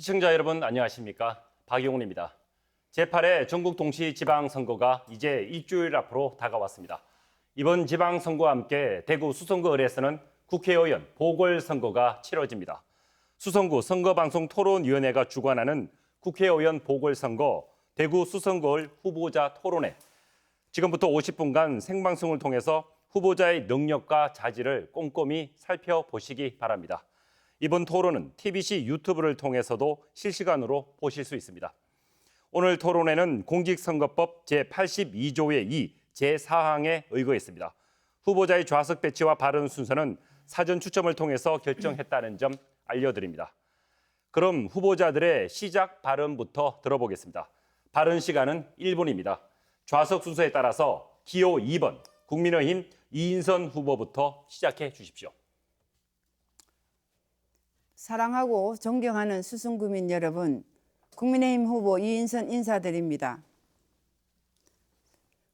시청자 여러분 안녕하십니까? 박용훈입니다. 제8회 전국 동시지방선거가 이제 일주일 앞으로 다가왔습니다. 이번 지방선거와 함께 대구 수성구을에서는 국회의원 보궐선거가 치러집니다. 수성구 선거방송토론위원회가 주관하는 국회의원 보궐선거 대구 수성구을 후보자 토론회. 지금부터 50분간 생방송을 통해서 후보자의 능력과 자질을 꼼꼼히 살펴보시기 바랍니다. 이번 토론은 TBC 유튜브를 통해서도 실시간으로 보실 수 있습니다. 오늘 토론회는 공직선거법 제82조의 2, 제4항에 의거했습니다. 후보자의 좌석 배치와 발언 순서는 사전 추첨을 통해서 결정했다는 점 알려드립니다. 그럼 후보자들의 시작 발언부터 들어보겠습니다. 발언 시간은 1분입니다. 좌석 순서에 따라서 기호 2번 국민의힘 이인선 후보부터 시작해 주십시오. 사랑하고 존경하는 수성구민 여러분, 국민의힘 후보 이인선 인사드립니다.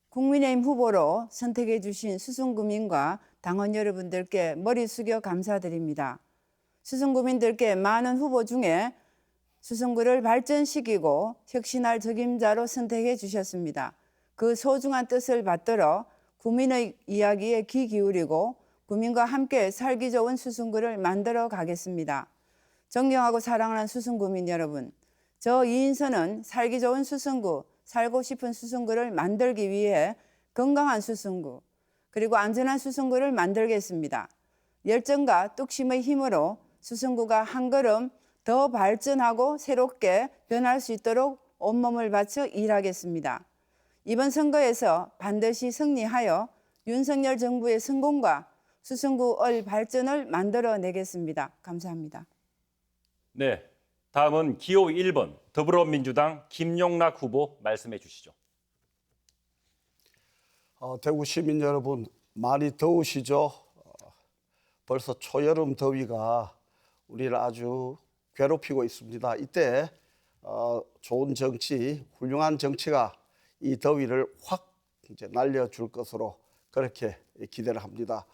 국민의힘 후보로 선택해 주신 수성구민과 당원 여러분들께 머리 숙여 감사드립니다. 수성구민들께 많은 후보 중에 수성구를 발전시키고 혁신할 적임자로 선택해 주셨습니다. 그 소중한 뜻을 받들어 구민의 이야기에 귀 기울이고 구민과 함께 살기 좋은 수성구를 만들어 가겠습니다. 존경하고 사랑하는 수성구민 여러분, 저 이인선은 살기 좋은 수성구, 살고 싶은 수성구를 만들기 위해 건강한 수성구, 그리고 안전한 수성구를 만들겠습니다. 열정과 뚝심의 힘으로 수성구가 한 걸음 더 발전하고 새롭게 변할 수 있도록 온몸을 바쳐 일하겠습니다. 이번 선거에서 반드시 승리하여 윤석열 정부의 성공과 수성구의 발전을 만들어내겠습니다. 감사합니다. 네, 다음은 기호 1번 더불어민주당 김용락 후보 말씀해 주시죠. 대구 시민 여러분 많이 더우시죠? 벌써 초여름 더위가 우리를 아주 괴롭히고 있습니다. 이때 좋은 정치, 훌륭한 정치가 이 더위를 확 이제 날려줄 것으로 그렇게 기대를 합니다.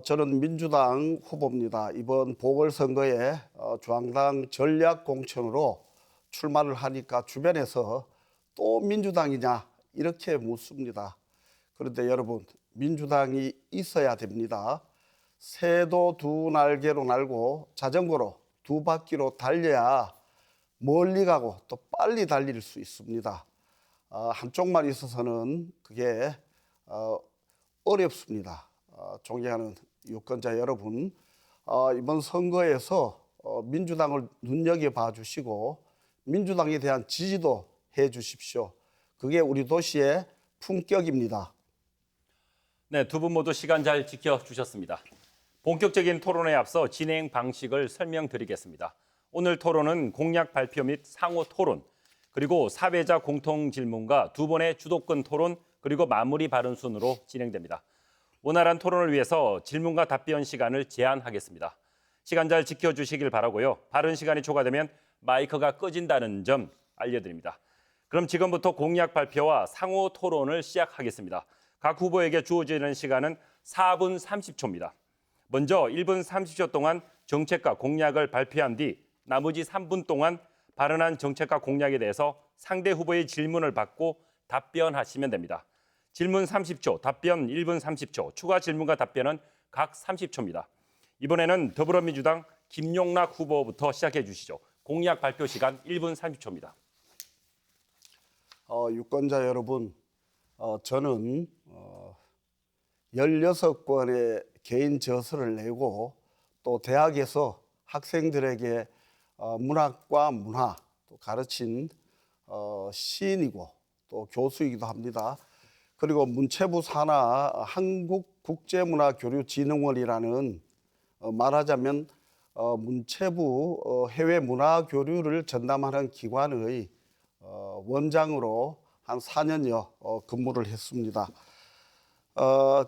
저는 민주당 후보입니다. 이번 보궐선거에 중앙당 전략공천으로 출마를 하니까 주변에서 또 민주당이냐 이렇게 묻습니다. 그런데 여러분, 민주당이 있어야 됩니다. 새도 두 날개로 날고 자전거로 두 바퀴로 달려야 멀리 가고 또 빨리 달릴 수 있습니다. 한쪽만 있어서는 그게 어렵습니다. 존경하는 유권자 여러분, 이번 선거에서 민주당을 눈여겨봐 주시고 민주당에 대한 지지도 해 주십시오. 그게 우리 도시의 품격입니다. 네, 두 분 모두 시간 잘 지켜주셨습니다. 본격적인 토론에 앞서 진행 방식을 설명드리겠습니다. 오늘 토론은 공약 발표 및 상호 토론, 그리고 사회자 공통 질문과 두 번의 주도권 토론, 그리고 마무리 발언 순으로 진행됩니다. 원활한 토론을 위해서 질문과 답변 시간을 제한하겠습니다. 시간 잘 지켜주시길 바라고요. 발언 시간이 초과되면 마이크가 꺼진다는 점 알려드립니다. 그럼 지금부터 공약 발표와 상호 토론을 시작하겠습니다. 각 후보에게 주어지는 시간은 4분 30초입니다. 먼저 1분 30초 동안 정책과 공약을 발표한 뒤 나머지 3분 동안 발언한 정책과 공약에 대해서 상대 후보의 질문을 받고 답변하시면 됩니다. 질문 30초, 답변 1분 30초, 추가 질문과 답변은 각 30초입니다. 이번에는 더불어민주당 김용락 후보부터 시작해 주시죠. 공약 발표 시간 1분 30초입니다. 유권자 여러분, 저는 16권의 개인 저서를 내고 또 대학에서 학생들에게 문학과 문화 또 가르친 시인이고 또 교수이기도 합니다. 그리고 문체부 산하 한국국제문화교류진흥원이라는 말하자면 문체부 해외 문화 교류를 전담하는 기관의 원장으로 한 4년여 근무를 했습니다.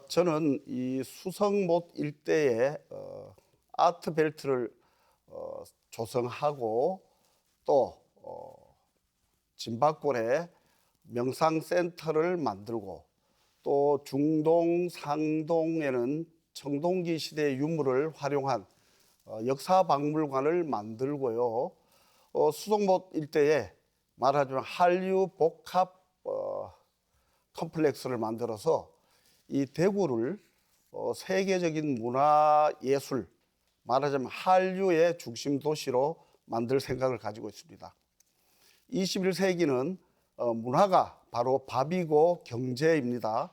저는 이 수성못 일대에 아트벨트를 조성하고 또 진박골에 명상센터를 만들고 또 중동, 상동에는 청동기 시대의 유물을 활용한 역사박물관을 만들고요. 수송못 일대에 말하자면 한류 복합 컴플렉스를 만들어서 이 대구를 세계적인 문화예술, 말하자면 한류의 중심 도시로 만들 생각을 가지고 있습니다. 21세기는 문화가 바로 밥이고 경제입니다.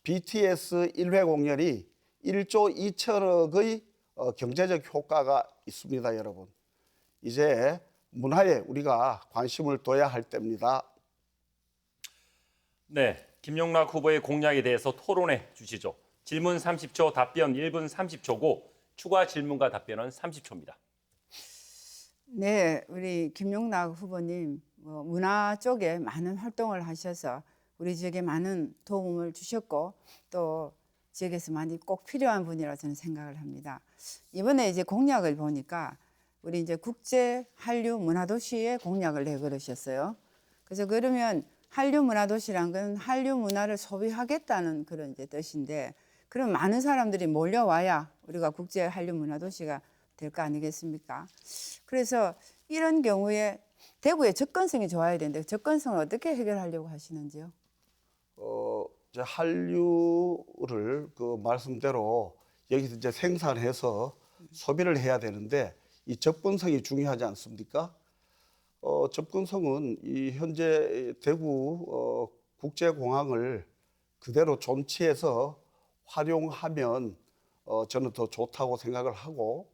BTS 1회 공연이 1조 2천억의 경제적 효과가 있습니다, 여러분. 이제 문화에 우리가 관심을 둬야 할 때입니다. 네, 김용락 후보의 공약에 대해서 토론해 주시죠. 질문 30초, 답변 1분 30초고 추가 질문과 답변은 30초입니다. 네, 우리 김용락 후보님 문화 쪽에 많은 활동을 하셔서 우리 지역에 많은 도움을 주셨고 또 지역에서 많이 꼭 필요한 분이라고 저는 생각을 합니다. 이번에 이제 공약을 보니까 우리 이제 국제 한류 문화도시의 공약을 내걸으셨어요. 그래서 그러면 한류 문화도시란 건 한류 문화를 소비하겠다는 그런 이제 뜻인데, 그럼 많은 사람들이 몰려와야 우리가 국제 한류 문화도시가 될 거 아니겠습니까? 그래서 이런 경우에 대구의 접근성이 좋아야 되는데 접근성을 어떻게 해결하려고 하시는지요? 이제 한류를 그 말씀대로 여기서 이제 생산해서 소비를 해야 되는데 이 접근성이 중요하지 않습니까? 접근성은 이 현재 대구 국제공항을 그대로 존치해서 활용하면 저는 더 좋다고 생각을 하고,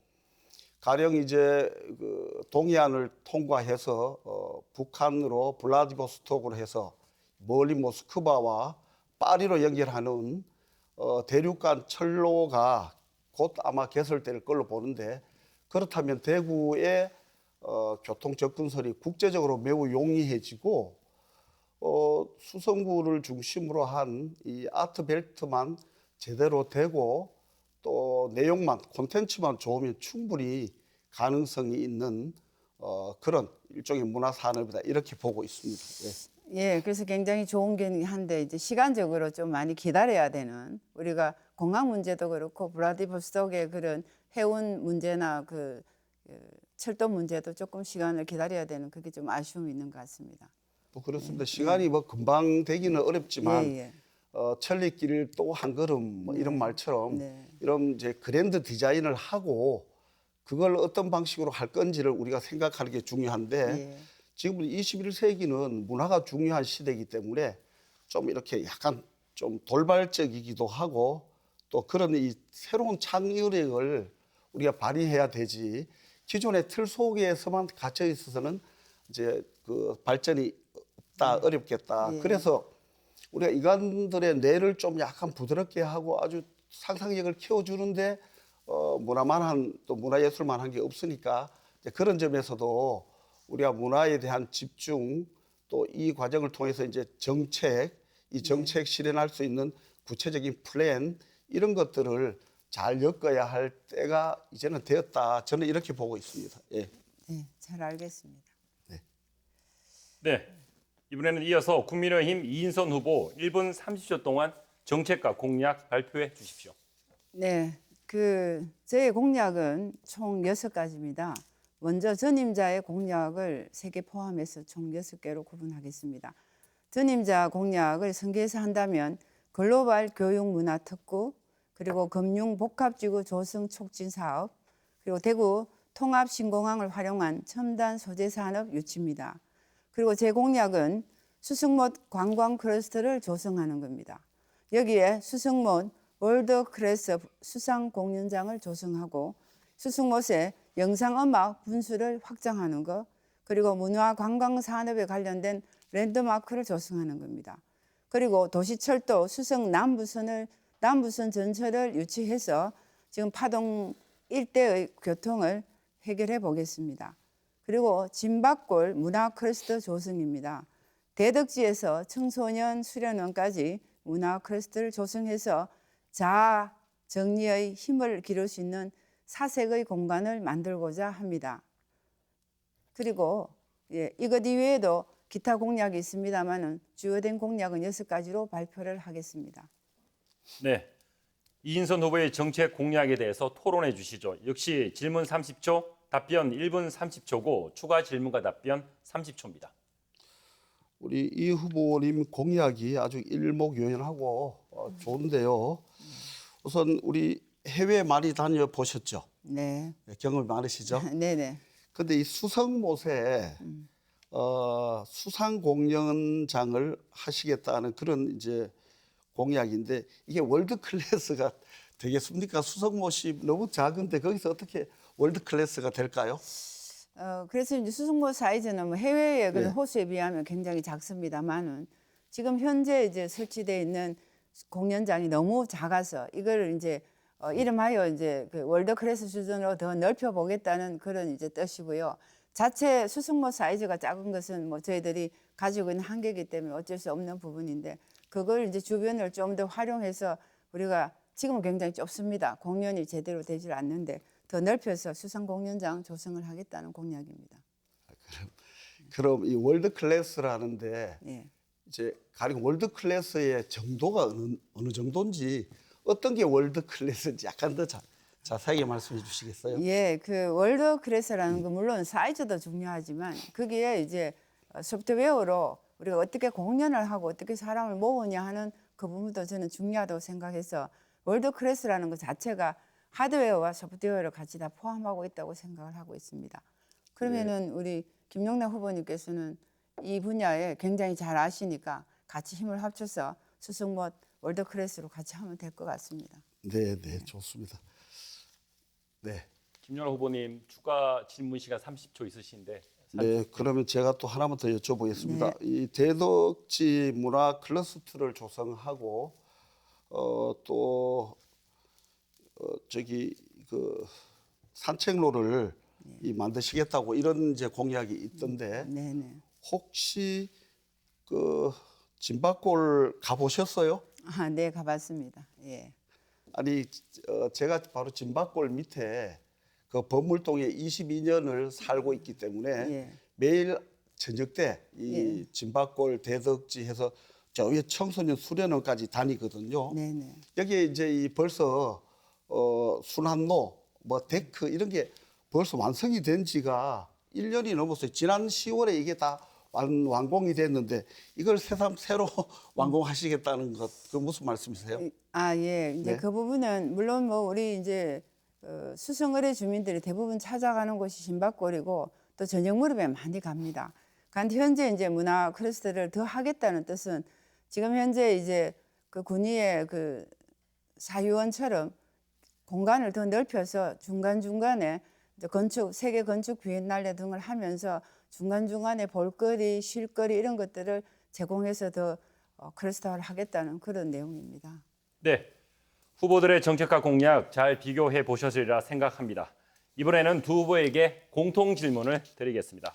가령 이제 그 동해안을 통과해서 북한으로 블라디보스톡으로 해서 멀리 모스크바와 파리로 연결하는 대륙간 철로가 곧 아마 개설될 걸로 보는데, 그렇다면 대구의 교통 접근선이 국제적으로 매우 용이해지고 수성구를 중심으로 한 이 아트벨트만 제대로 되고 또 내용만 콘텐츠만 좋으면 충분히 가능성이 있는 그런 일종의 문화산업이다, 이렇게 보고 있습니다. 예, 그래서 굉장히 좋은 게 한데 이제 시간적으로 좀 많이 기다려야 되는, 우리가 공항 문제도 그렇고 블라디보스톡의 그런 해운 문제나 그 철도 문제도 조금 시간을 기다려야 되는, 그게 좀 아쉬움이 있는 것 같습니다. 뭐 그렇습니다. 시간이 뭐 금방 되기는 어렵지만 예. 천리길 또 한 걸음 뭐 이런 말처럼 네. 이런 이제 그랜드 디자인을 하고 그걸 어떤 방식으로 할 건지를 우리가 생각하는 게 중요한데, 예. 지금 21세기는 문화가 중요한 시대이기 때문에 좀 이렇게 약간 좀 돌발적이기도 하고 또 그런 이 새로운 창의력을 우리가 발휘해야 되지, 기존의 틀 속에서만 갇혀 있어서는 이제 그 발전이 없다, 어렵겠다. 예. 그래서 우리가 이관들의 뇌를 좀 약간 부드럽게 하고 아주 상상력을 키워주는데 문화만한 또 문화예술만한 게 없으니까 이제 그런 점에서도 우리가 문화에 대한 집중, 또 이 과정을 통해서 이제 정책, 이 정책 실현할 수 있는 구체적인 플랜, 이런 것들을 잘 엮어야 할 때가 이제는 되었다, 저는 이렇게 보고 있습니다. 예. 네, 잘 알겠습니다. 네, 이번에는 이어서 국민의힘 이인선 후보 1분 30초 동안 정책과 공약 발표해 주십시오. 네, 저의 공약은 총 6가지입니다. 먼저 전임자의 공약을 3개 포함해서 총 6개로 구분하겠습니다. 전임자 공약을 성계해서 한다면 글로벌 교육문화 특구, 그리고 금융복합지구 조성 촉진 사업, 그리고 대구 통합신공항을 활용한 첨단 소재 산업 유치입니다. 그리고 제 공약은 수승못 관광 클러스터를 조성하는 겁니다. 여기에 수승못 월드 클래스 수상 공연장을 조성하고 수승못의 영상음악 분수를 확장하는 것, 그리고 문화 관광 산업에 관련된 랜드마크를 조성하는 겁니다. 그리고 도시철도 수성 남부선 전철을 유치해서 지금 파동 일대의 교통을 해결해 보겠습니다. 그리고 진박골 문화 클러스터 조성입니다. 대덕지에서 청소년 수련원까지 문화 클러스터를 조성해서 자아 정리의 힘을 기를 수 있는 사색의 공간을 만들고자 합니다. 그리고 이것 이외에도 기타 공약이 있습니다만 주요된 공약은 6가지로 발표를 하겠습니다. 네, 이인선 후보의 정책 공약에 대해서 토론해 주시죠. 역시 질문 30초, 답변 1분 30초고 추가 질문과 답변 30초입니다. 우리 이 후보님 공약이 아주 일목요연하고 좋은데요. 우선 우리 해외 많이 다녀보셨죠? 네. 경험이 많으시죠? 네네. 근데 이 수성못에 수상 공연장을 하시겠다는 그런 이제 공약인데 이게 월드 클래스가 되겠습니까? 수성못이 너무 작은데 거기서 어떻게 월드 클래스가 될까요? 그래서 이제 수승모 사이즈는 뭐 해외의 그런 네. 호수에 비하면 굉장히 작습니다만은 지금 현재 이제 설치되어 있는 공연장이 너무 작아서 이걸 이제 이름하여 이제 그 월드 클래스 수준으로 더 넓혀 보겠다는 그런 이제 뜻이고요. 자체 수승모 사이즈가 작은 것은 뭐 저희들이 가지고 있는 한계이기 때문에 어쩔 수 없는 부분인데 그걸 이제 주변을 좀 더 활용해서 우리가 지금은 굉장히 좁습니다. 공연이 제대로 되질 않는데 더 넓혀서 수상 공연장 조성을 하겠다는 공약입니다. 그럼 이 월드 클래스라는데 예. 이제 가령 월드 클래스의 정도가 어느 정도인지 어떤 게 월드 클래스인지 약간 더 자세하게 말씀해 주시겠어요? 예, 그 월드 클래스라는 건 물론 사이즈도 중요하지만 거기에 이제 소프트웨어로 우리가 어떻게 공연을 하고 어떻게 사람을 모으냐 하는 그 부분도 저는 중요하다고 생각해서 월드 클래스라는 것 자체가 하드웨어와 소프트웨어를 같이 다 포함하고 있다고 생각을 하고 있습니다. 그러면은 우리 김용래 후보님께서는 이 분야에 굉장히 잘 아시니까 같이 힘을 합쳐서 수승못 월드 클래스로 같이 하면 될 것 같습니다. 네, 좋습니다. 네. 김연아 후보님 추가 질문 시간 30초 있으신데 네, 그러면 제가 또 하나만 더 여쭤보겠습니다. 이 대덕지 문화 클러스터를 조성하고 또 저기 그 산책로를 이 만드시겠다고 이런 이제 공약이 있던데 네네. 혹시 그 진박골 가보셨어요? 아, 네, 가봤습니다. 예. 아니 제가 바로 진박골 밑에 그 범물동에 22년을 살고 있기 때문에 예. 매일 저녁 때 이 진박골 대덕지 해서 저 위에 청소년 수련원까지 다니거든요. 네네. 여기에 이제 이 벌써 순환로 뭐 데크 이런 게 벌써 완성이 된 지가 1년이 넘었어요. 지난 10월에 이게 다 완공이 됐는데 이걸 새로 완공하시겠다는 것 그 무슨 말씀이세요? 아, 예. 이제 네. 그 부분은 물론 뭐 우리 이제 수성을의 주민들이 대부분 찾아가는 곳이 신박골이고 또 저녁 무렵에 많이 갑니다. 그런데 현재 이제 문화 클러스터를 더 하겠다는 뜻은 지금 현재 이제 그 군위의 그 사유원처럼 공간을 더 넓혀서 중간중간에 이제 건축, 세계 건축 비엔날레 등을 하면서 중간중간에 볼거리, 쉴거리 이런 것들을 제공해서 더 클러스터를 하겠다는 그런 내용입니다. 네, 후보들의 정책과 공약 잘 비교해 보셨으리라 생각합니다. 이번에는 두 후보에게 공통 질문을 드리겠습니다.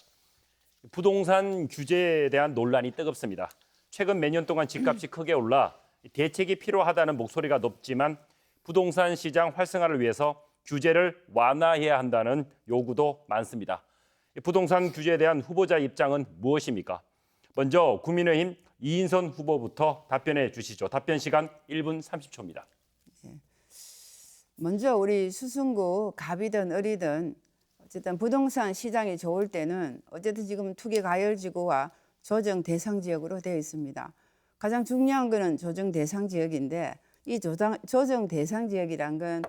부동산 규제에 대한 논란이 뜨겁습니다. 최근 몇 년 동안 집값이 크게 올라 대책이 필요하다는 목소리가 높지만 부동산 시장 활성화를 위해서 규제를 완화해야 한다는 요구도 많습니다. 부동산 규제에 대한 후보자 입장은 무엇입니까? 먼저 국민의힘 이인선 후보부터 답변해 주시죠. 답변 시간 1분 30초입니다. 먼저 우리 수성구 갑이든 을이든 어쨌든 부동산 시장이 좋을 때는 어쨌든 지금 투기 가열지구와 조정 대상 지역으로 되어 있습니다. 가장 중요한 거는 조정 대상 지역인데 이 조정 대상 지역이란 건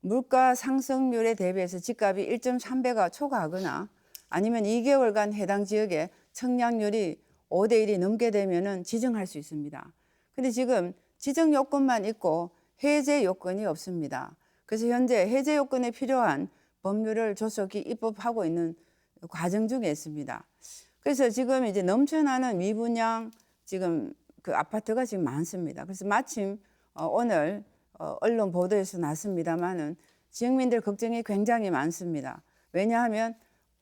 물가 상승률에 대비해서 집값이 1.3배가 초과하거나 아니면 2개월간 해당 지역에 청약률이 5대 1이 넘게 되면은 지정할 수 있습니다. 근데 지금 지정 요건만 있고 해제 요건이 없습니다. 그래서 현재 해제 요건에 필요한 법률을 조속히 입법하고 있는 과정 중에 있습니다. 그래서 지금 이제 넘쳐나는 미분양 지금 그 아파트가 지금 많습니다. 그래서 마침 오늘 언론 보도에서 났습니다마는 지역민들 걱정이 굉장히 많습니다. 왜냐하면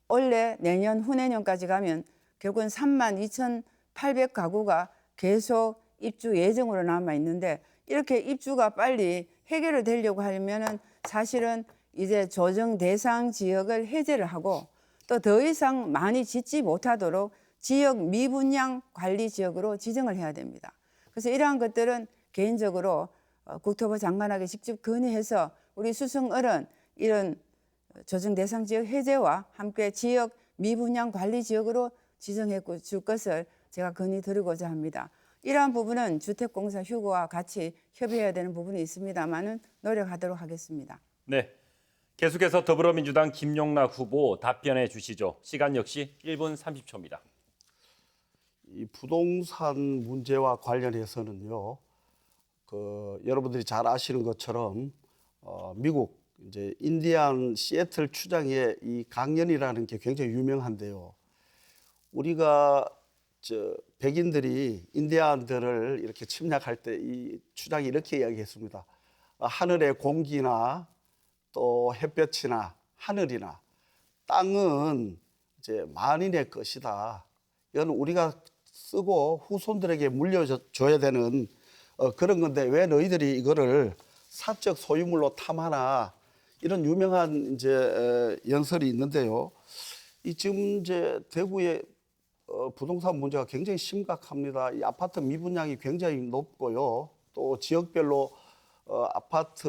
올해 내년 후내년까지 가면 결국은 32,800가구가 계속 입주 예정으로 남아 있는데 이렇게 입주가 빨리 해결이 되려고 하려면은 사실은 이제 조정 대상 지역을 해제를 하고 또 더 이상 많이 짓지 못하도록 지역 미분양 관리 지역으로 지정을 해야 됩니다. 그래서 이러한 것들은 개인적으로 국토부 장관에게 직접 건의해서 우리 수성을은 이런 조정 대상 지역 해제와 함께 지역 미분양 관리 지역으로 지정해 줄 것을 제가 건의드리고자 합니다. 이러한 부분은 주택공사 휴거와 같이 협의해야 되는 부분이 있습니다만은 노력하도록 하겠습니다. 네. 계속해서 더불어민주당 김용락 후보 답변해 주시죠. 시간 역시 1분 30초입니다. 이 부동산 문제와 관련해서는요, 여러분들이 잘 아시는 것처럼 미국 이제 인디안 시애틀 추장의 이 강연이라는 게 굉장히 유명한데요. 우리가 백인들이 인디안들을 이렇게 침략할 때 이 추장이 이렇게 이야기했습니다. 하늘의 공기나 또 햇볕이나 하늘이나 땅은 이제 만인의 것이다. 이건 우리가 쓰고 후손들에게 물려줘야 되는 그런 건데 왜 너희들이 이거를 사적 소유물로 탐하나, 이런 유명한 이제 연설이 있는데요. 이 지금 이제 대구의 부동산 문제가 굉장히 심각합니다. 이 아파트 미분양이 굉장히 높고요. 또 지역별로 아파트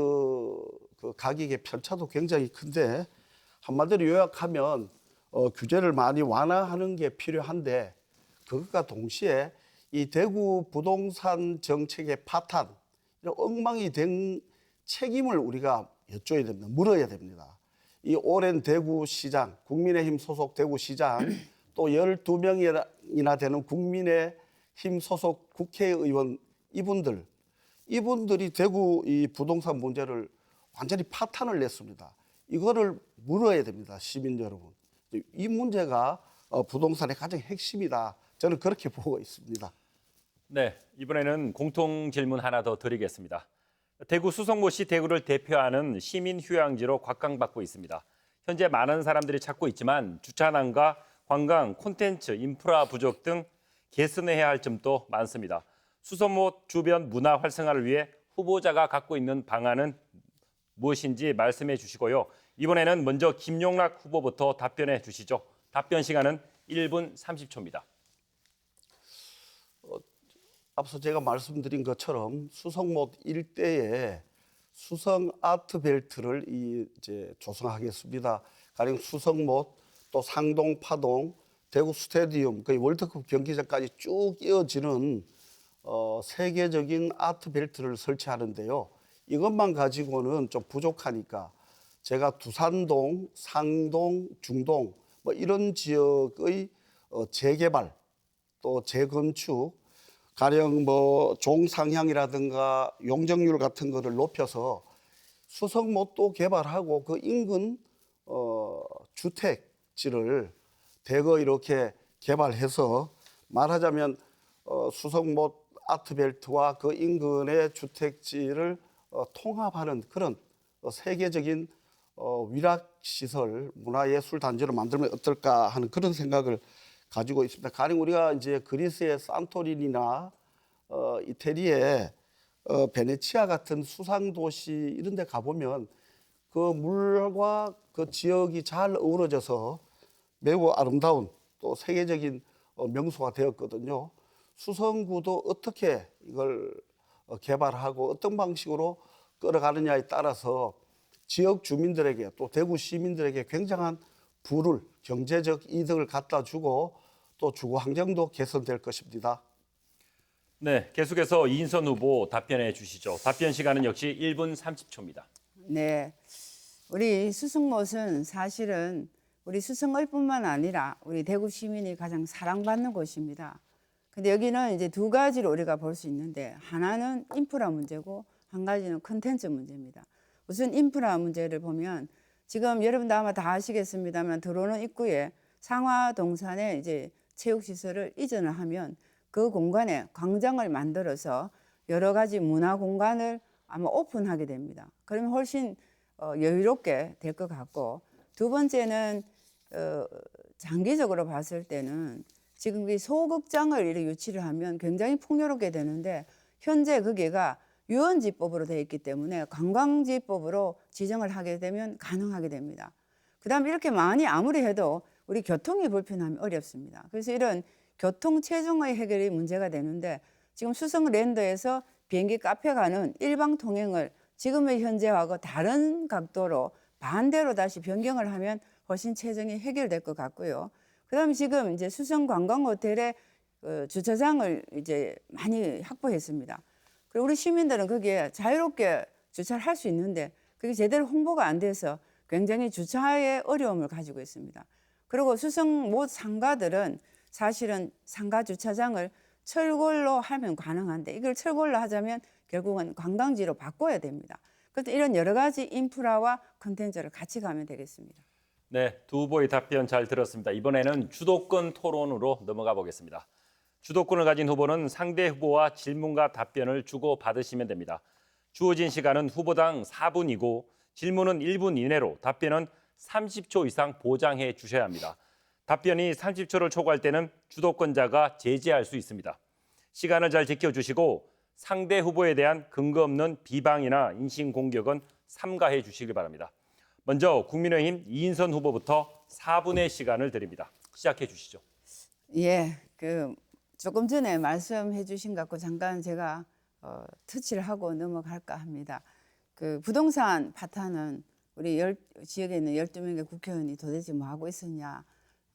그 가격의 편차도 굉장히 큰데, 한마디로 요약하면 규제를 많이 완화하는 게 필요한데, 그것과 동시에 이 대구 부동산 정책의 파탄, 이런 엉망이 된 책임을 우리가 여쭤야 됩니다. 물어야 됩니다. 이 오랜 대구시장, 국민의힘 소속 대구시장, 또 12명이나 되는 국민의힘 소속 국회의원 이분들이 대구 이 부동산 문제를 완전히 파탄을 냈습니다. 이거를 물어야 됩니다. 시민 여러분. 이 문제가 부동산의 가장 핵심이다. 저는 그렇게 보고 있습니다. 네, 이번에는 공통 질문 하나 더 드리겠습니다. 대구 수성모시 대구를 대표하는 시민 휴양지로 각광받고 있습니다. 현재 많은 사람들이 찾고 있지만 주차난과 관광, 콘텐츠, 인프라 부족 등 개선해야 할 점도 많습니다. 수성모 주변 문화 활성화를 위해 후보자가 갖고 있는 방안은 무엇인지 말씀해 주시고요. 이번에는 먼저 김용락 후보부터 답변해 주시죠. 답변 시간은 1분 30초입니다. 앞서 제가 말씀드린 것처럼 수성못 일대에 수성 아트벨트를 이제 조성하겠습니다. 가령 수성못, 또 상동, 파동, 대구 스테디움, 거의 월드컵 경기장까지 쭉 이어지는 세계적인 아트벨트를 설치하는데요. 이것만 가지고는 좀 부족하니까 제가 두산동, 상동, 중동 뭐 이런 지역의 재개발, 또 재건축, 가령 뭐 종상향이라든가 용적률 같은 거를 높여서 수성못도 개발하고 그 인근 주택지를 대거 이렇게 개발해서 말하자면 수성못 아트벨트와 그 인근의 주택지를 통합하는 그런 세계적인 위락시설 문화예술단지로 만들면 어떨까 하는 그런 생각을 가지고 있습니다. 가령 우리가 이제 그리스의 산토리니나 이태리의 베네치아 같은 수상 도시 이런 데 가보면 그 물과 그 지역이 잘 어우러져서 매우 아름다운 또 세계적인 명소가 되었거든요. 수성구도 어떻게 이걸 개발하고 어떤 방식으로 끌어가느냐에 따라서 지역 주민들에게 또 대구 시민들에게 굉장한 부를, 경제적 이득을 갖다 주고 또 주거 환경도 개선될 것입니다. 네, 계속해서 이인선 후보 답변해 주시죠. 답변 시간은 역시 1분 30초입니다. 네, 우리 수성못은 사실은 우리 수성을뿐만 아니라 우리 대구 시민이 가장 사랑받는 곳입니다. 근데 여기는 이제 두 가지로 우리가 볼 수 있는데, 하나는 인프라 문제고 한 가지는 콘텐츠 문제입니다. 우선 인프라 문제를 보면 지금 여러분도 아마 다 아시겠습니다만 들어오는 입구에 상화동산에 이제 체육시설을 이전을 하면 그 공간에 광장을 만들어서 여러 가지 문화 공간을 아마 오픈하게 됩니다. 그러면 훨씬 여유롭게 될 것 같고, 두 번째는 장기적으로 봤을 때는 지금 이 소극장을 이렇게 유치를 하면 굉장히 풍요롭게 되는데, 현재 거기가 유원지법으로 되어 있기 때문에 관광지법으로 지정을 하게 되면 가능하게 됩니다. 그다음에 이렇게 많이 아무리 해도 우리 교통이 불편하면 어렵습니다. 그래서 이런 교통 체증의 해결이 문제가 되는데, 지금 수성랜드에서 비행기 카페 가는 일방 통행을 지금의 현재하고 다른 각도로 반대로 다시 변경을 하면 훨씬 체증이 해결될 것 같고요. 그다음에 지금 이제 수성 관광 호텔에 주차장을 이제 많이 확보했습니다. 그리고 우리 시민들은 거기에 자유롭게 주차를 할 수 있는데 그게 제대로 홍보가 안 돼서 굉장히 주차에 어려움을 가지고 있습니다. 그리고 수성 모 상가들은 사실은 상가 주차장을 철골로 하면 가능한데 이걸 철골로 하자면 결국은 관광지로 바꿔야 됩니다. 그래서 이런 여러 가지 인프라와 컨텐츠를 같이 가면 되겠습니다. 네, 두 후보의 답변 잘 들었습니다. 이번에는 주도권 토론으로 넘어가 보겠습니다. 주도권을 가진 후보는 상대 후보와 질문과 답변을 주고 받으시면 됩니다. 주어진 시간은 후보당 4분이고 질문은 1분 이내로 답변은 30초 이상 보장해 주셔야 합니다. 답변이 30초를 초과할 때는 주도권자가 제지할 수 있습니다. 시간을 잘 지켜주시고 상대 후보에 대한 근거 없는 비방이나 인신공격은 삼가해 주시기 바랍니다. 먼저 국민의힘 이인선 후보부터 4분의 시간을 드립니다. 시작해 주시죠. 예, 조금 전에 말씀해 주신 것 같고 잠깐 제가 터치를 하고 넘어갈까 합니다. 부동산 파탄은 우리 지역에 있는 12명의 국회의원이 도대체 뭐 하고 있었냐,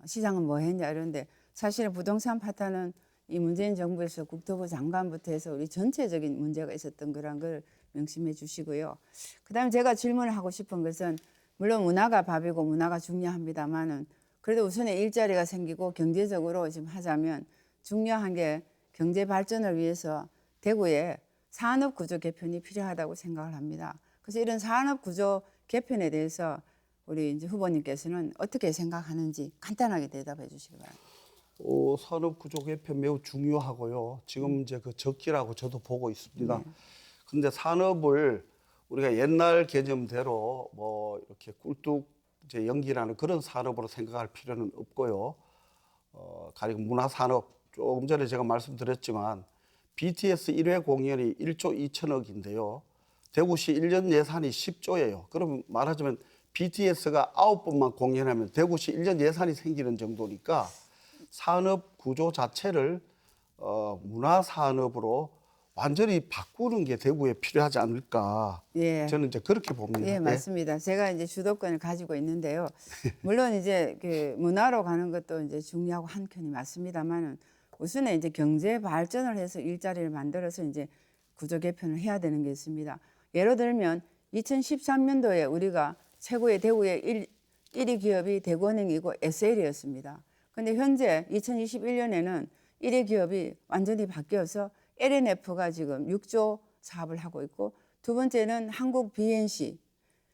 시장은 뭐 했냐 이런데 사실은 부동산 파탄은 이 문재인 정부에서 국토부 장관부터 해서 우리 전체적인 문제가 있었던 거란 걸 명심해 주시고요. 그다음에 제가 질문을 하고 싶은 것은 물론 문화가 밥이고 문화가 중요합니다만은 그래도 우선에 일자리가 생기고 경제적으로 지금 하자면 중요한 게 경제 발전을 위해서 대구에 산업 구조 개편이 필요하다고 생각을 합니다. 그래서 이런 산업 구조 개편에 대해서 우리 이제 후보님께서는 어떻게 생각하는지 간단하게 대답해 주시기 바랍니다. 산업 구조 개편 매우 중요하고요. 지금 이제 그 적기라고 저도 보고 있습니다. 그런데 산업을 우리가 옛날 개념대로 뭐 이렇게 꿀뚝 이제 연기라는 그런 산업으로 생각할 필요는 없고요. 가령 문화 산업 조금 전에 제가 말씀드렸지만 BTS 1회 공연이 1조 2천억인데요. 대구시 1년 예산이 10조예요. 그럼 말하자면 BTS가 9번만 공연하면 대구시 1년 예산이 생기는 정도니까 산업 구조 자체를 문화 산업으로 완전히 바꾸는 게 대구에 필요하지 않을까. 예. 저는 이제 그렇게 봅니다. 예, 맞습니다. 제가 이제 주도권을 가지고 있는데요. 물론 이제 문화로 가는 것도 이제 중요하고 한편이 맞습니다만은 우선에 이제 경제 발전을 해서 일자리를 만들어서 이제 구조 개편을 해야 되는 게 있습니다. 예를 들면 2013년도에 우리가 최고의 대구의 1위 기업이 대구은행이고 SL이었습니다. 그런데 현재 2021년에는 1위 기업이 완전히 바뀌어서 LNF가 지금 6조 사업을 하고 있고 두 번째는 한국 BNC,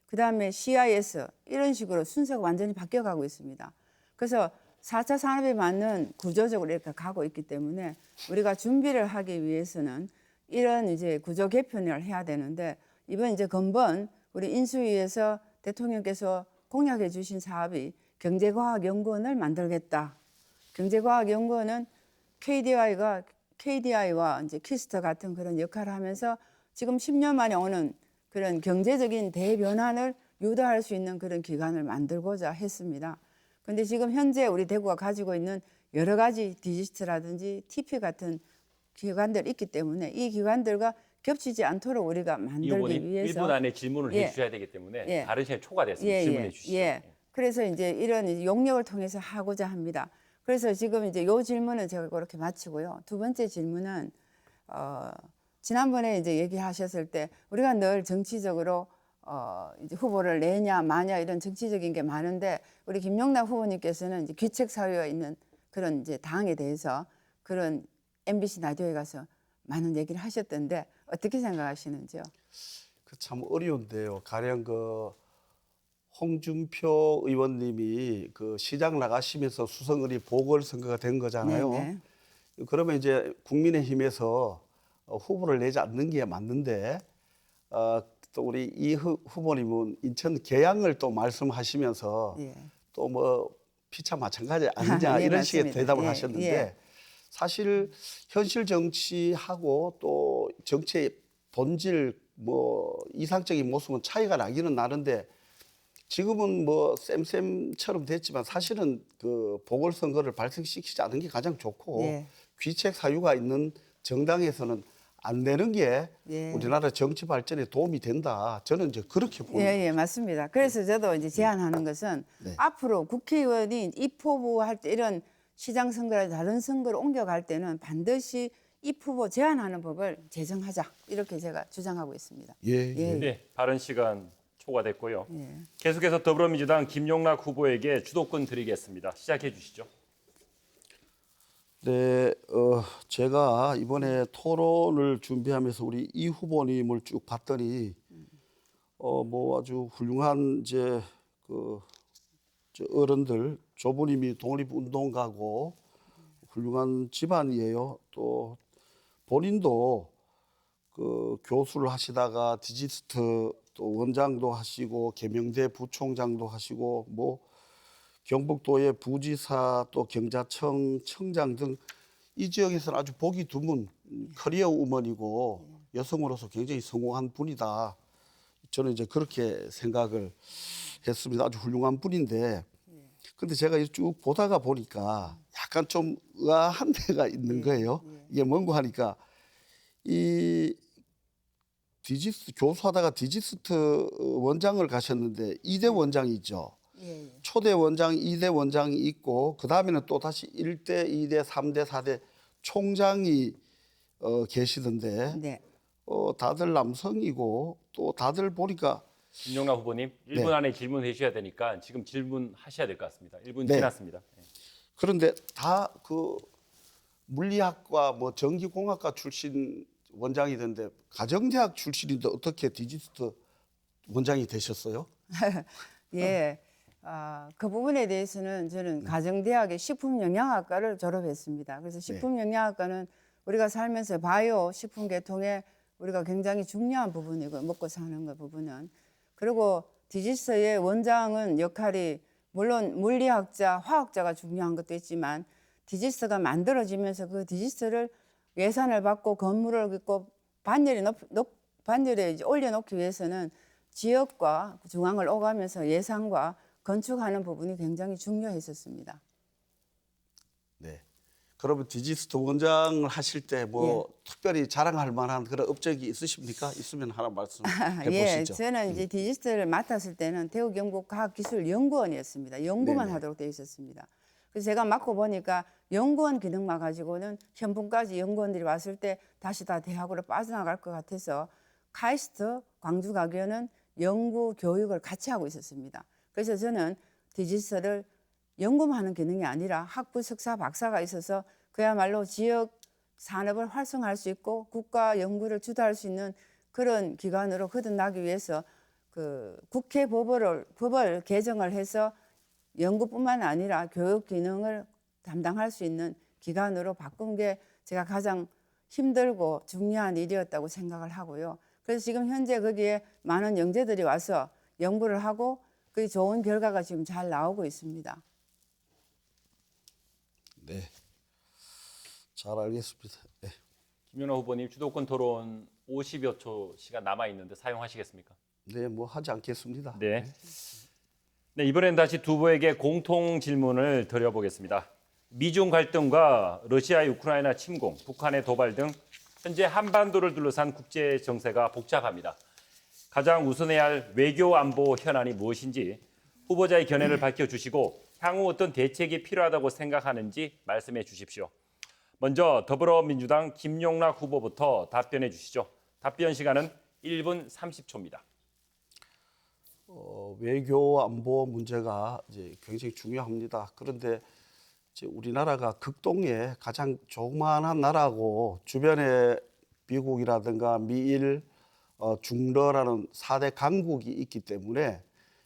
그다음에 CIS 이런 식으로 순서가 완전히 바뀌어가고 있습니다. 그래서 4차 산업에 맞는 구조적으로 이렇게 가고 있기 때문에 우리가 준비를 하기 위해서는 이런 이제 구조 개편을 해야 되는데 이번 이제 근본 우리 인수위에서 대통령께서 공약해 주신 사업이 경제과학연구원을 만들겠다. 경제과학연구원은 KDI와 이제 키스터 같은 그런 역할을 하면서 지금 10년 만에 오는 그런 경제적인 대변환을 유도할 수 있는 그런 기관을 만들고자 했습니다. 그런데 지금 현재 우리 대구가 가지고 있는 여러 가지 디지트라든지 TP 같은 기관들이 있기 때문에 이 기관들과 겹치지 않도록 우리가 만들기 위해서 1분 안에 질문을 해주셔야 되기 때문에 다른 시간에 초과됐습니다. 질문해 주시죠. 그래서 이제 이런 용역을 통해서 하고자 합니다. 그래서 지금 이제 요 질문은 제가 그렇게 마치고요. 두 번째 질문은 지난번에 이제 얘기하셨을 때 우리가 늘 정치적으로 이제 후보를 내냐 마냐 이런 정치적인 게 많은데 우리 김용남 후보님께서는 이제 귀책 사유가 있는 그런 이제 당에 대해서 그런 MBC 라디오에 가서 많은 얘기를 하셨던데 어떻게 생각하시는지요? 그 참 어려운데요. 가령 홍준표 의원님이 시장 나가시면서 수성을이 보궐선거가 된 거잖아요. 네네. 그러면 이제 국민의힘에서 후보를 내지 않는 게 맞는데 또 우리 이 후보님은 인천 계양을 또 말씀하시면서 또 뭐 피차 마찬가지 아니냐 이런 맞습니다. 식의 대답을 하셨는데 사실 현실 정치하고 또 정치의 본질 뭐 이상적인 모습은 차이가 나기는 나는데 지금은 뭐 쌤쌤처럼 됐지만 사실은 보궐선거를 발생시키지 않는 게 가장 좋고 귀책 사유가 있는 정당에서는 안 내는 게 예. 우리나라 정치 발전에 도움이 된다. 저는 이제 그렇게 보는 예, 맞습니다. 그래서 저도 이제 제안하는 것은 네. 앞으로 국회의원이 입후보할 때 이런 시장 선거나 다른 선거를 옮겨갈 때는 반드시 입후보 제한하는 법을 제정하자. 이렇게 제가 주장하고 있습니다. 예, 예. 네, 발언 시간 초과됐고요. 예. 계속해서 더불어민주당 김용락 후보에게 주도권 드리겠습니다. 시작해 주시죠. 네, 제가 이번에 토론을 준비하면서 우리 이 후보님을 쭉 봤더니 뭐 아주 훌륭한 이제 저 어른들, 조부님이 독립운동가고 훌륭한 집안이에요. 또 본인도 그 교수를 하시다가 디지스트 또 원장도 하시고 계명대 부총장도 하시고 뭐 경북도의 부지사 또 경자청 청장 등 이 지역에서는 아주 보기 드문 커리어 우먼이고 여성으로서 굉장히 성공한 분이다. 저는 이제 그렇게 생각을 했습니다. 아주 훌륭한 분인데 근데 제가 쭉 보다가 보니까 약간 좀 의아한 데가 있는 거예요. 이게 뭔고 하니까 이 디지스트 교수하다가 디지스트 원장을 가셨는데 2대 원장이 있죠. 예, 예. 초대 원장, 2대 원장이 있고 그 다음에는 또 다시 1대, 2대, 3대, 4대 총장이 계시던데 네. 다들 남성이고 또 다들 보니까 김용락 후보님, 1분 네. 안에 질문해 주셔야 되니까 지금 질문하셔야 될 것 같습니다. 1분 네. 지났습니다. 그런데 다 그 물리학과 뭐 전기공학과 출신 원장이던데 가정대학 출신인데 어떻게 디지스트 원장이 되셨어요? 예. 그 부분에 대해서는 저는 가정대학의 식품영양학과를 졸업했습니다. 그래서 식품영양학과는 우리가 살면서 바이오 식품 계통에 우리가 굉장히 중요한 부분이고 먹고 사는 것 부분은 그리고 디지스의 원장은 역할이 물론 물리학자, 화학자가 중요한 것도 있지만 디지스가 만들어지면서 그 디지스를 예산을 받고 건물을 짓고 반열에 이제 올려놓기 위해서는 지역과 중앙을 오가면서 예산과 건축하는 부분이 굉장히 중요했었습니다. 네. 그러면 디지스트 원장을 하실 때 뭐 특별히 자랑할 만한 그런 업적이 있으십니까? 있으면 하나 말씀해 예, 보시죠. 저는 이제 디지스트를 맡았을 때는 대구경북과학기술연구원이었습니다. 연구만 네네. 하도록 되어 있었습니다. 그래서 제가 맡고 보니까 연구원 기능만 가지고는 현분까지 연구원들이 왔을 때 다시 다 대학으로 빠져나갈 것 같아서 카이스트 광주과교는 연구 교육을 같이 하고 있었습니다. 그래서 저는 디지스를 연구만 하는 기능이 아니라 학부, 석사, 박사가 있어서 그야말로 지역 산업을 활성화할 수 있고 국가 연구를 주도할 수 있는 그런 기관으로 거듭나기 위해서 그 국회 법을 개정을 해서 연구뿐만 아니라 교육 기능을 담당할 수 있는 기관으로 바꾼 게 제가 가장 힘들고 중요한 일이었다고 생각을 하고요. 그래서 지금 현재 거기에 많은 영재들이 와서 연구를 하고 그 좋은 결과가 지금 잘 나오고 있습니다. 네. 잘 알겠습니다. 네. 김용락 후보님, 주도권 토론 50여 초 시간 남아 있는데 사용하시겠습니까? 네, 뭐 하지 않겠습니다. 네. 네, 이번엔 다시 두 분에게 공통 질문을 드려보겠습니다. 미중 갈등과 러시아의 우크라이나 침공, 북한의 도발 등 현재 한반도를 둘러싼 국제 정세가 복잡합니다. 가장 우선해야 할 외교 안보 현안이 무엇인지 후보자의 견해를 밝혀주시고 향후 어떤 대책이 필요하다고 생각하는지 말씀해 주십시오. 먼저 더불어민주당 김용락 후보부터 답변해 주시죠. 답변 시간은 1분 30초입니다. 외교 안보 문제가 이제 굉장히 중요합니다. 그런데 이제 우리나라가 극동의 가장 조그마한 나라고 주변에 미국이라든가 미일, 중러라는 4대 강국이 있기 때문에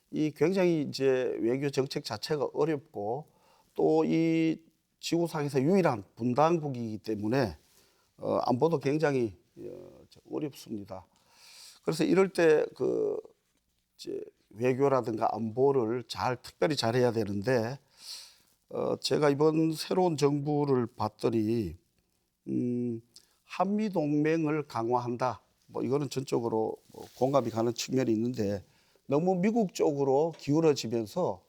이 굉장히 이제 외교 정책 자체가 어렵고 또 이 지구상에서 유일한 분단국이기 때문에 안보도 굉장히 어렵습니다. 그래서 이럴 때 그 이제 외교라든가 안보를 특별히 잘해야 되는데 제가 이번 새로운 정부를 봤더니 한미 동맹을 강화한다. 뭐 이거는 전적으로 공감이 가는 측면이 있는데 너무 미국 쪽으로 기울어지면서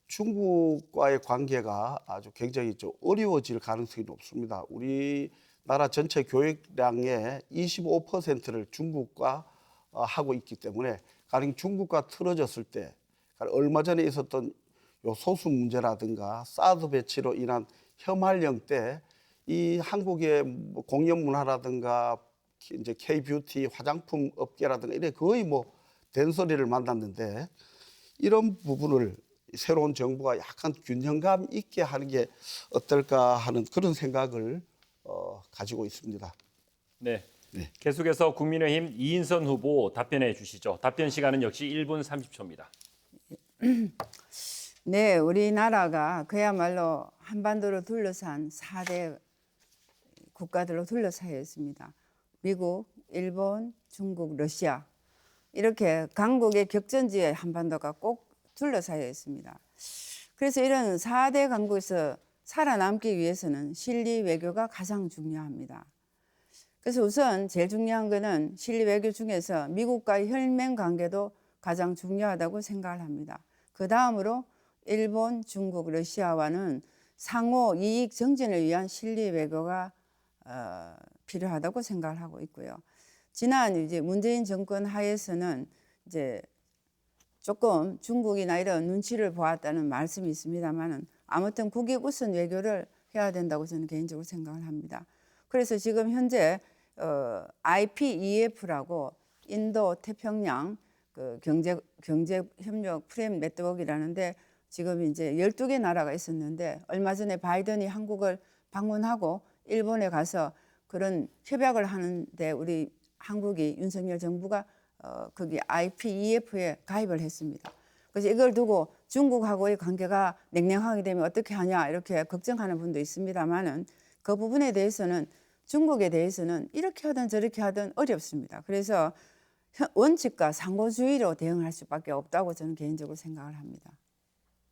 중국과의 관계가 아주 굉장히 좀 어려워질 가능성이 높습니다. 우리 나라 전체 교역량의 25%를 중국과 하고 있기 때문에 가령 중국과 틀어졌을 때 얼마 전에 있었던 요 소수 문제라든가 사드 배치로 인한 혐한령 때 이 한국의 뭐 공연 문화라든가 이제 K-뷰티 화장품 업계라든가 이래 거의 뭐 된소리를 만났는데 이런 부분을 새로운 정부가 약간 균형감 있게 하는 게 어떨까 하는 그런 생각을 가지고 있습니다. 네. 네. 계속해서 국민의힘 이인선 후보 답변해 주시죠. 답변 시간은 역시 1분 30초입니다. 네, 우리나라가 그야말로 한반도를 둘러싼 4대 국가들로 둘러싸여 있습니다. 미국, 일본, 중국, 러시아 이렇게 강국의 격전지에 한반도가 꼭 둘러싸여 있습니다. 그래서 이런 4대 강국에서 살아남기 위해서는 실리 외교가 가장 중요합니다. 그래서 우선 제일 중요한 것은 실리 외교 중에서 미국과의 혈맹 관계도 가장 중요하다고 생각을 합니다. 그 다음으로 일본, 중국, 러시아와는 상호 이익 정진을 위한 실리 외교가 필요하다고 생각을 하고 있고요. 지난 이제 문재인 정권 하에서는 이제 조금 중국이나 이런 눈치를 보았다는 말씀이 있습니다만은 아무튼 국익 우선 외교를 해야 된다고 저는 개인적으로 생각을 합니다. 그래서 지금 현재 IPEF라고 인도 태평양 그 경제 협력 프레임 네트워크라는데 지금 이제 12개 나라가 있었는데 얼마 전에 바이든이 한국을 방문하고 일본에 가서 그런 협약을 하는데 우리 한국이 윤석열 정부가 거기 IPEF에 가입을 했습니다. 그래서 이걸 두고 중국하고의 관계가 냉랭하게 되면 어떻게 하냐 이렇게 걱정하는 분도 있습니다만은 그 부분에 대해서는 중국에 대해서는 이렇게 하든 저렇게 하든 어렵습니다. 그래서 원칙과 상호주의로 대응할 수밖에 없다고 저는 개인적으로 생각을 합니다.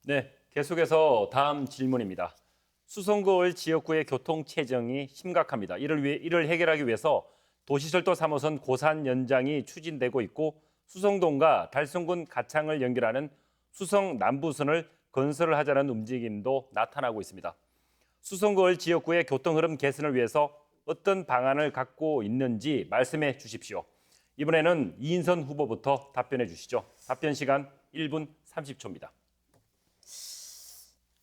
네, 계속해서 다음 질문입니다. 수성구을 지역구의 교통 체증이 심각합니다. 이를 해결하기 위해서 도시철도 3호선 고산 연장이 추진되고 있고 수성동과 달성군 가창을 연결하는 수성 남부선을 건설을 하자는 움직임도 나타나고 있습니다. 수성구을 지역구의 교통 흐름 개선을 위해서 어떤 방안을 갖고 있는지 말씀해 주십시오. 이번에는 이인선 후보부터 답변해 주시죠. 답변 시간 1분 30초입니다.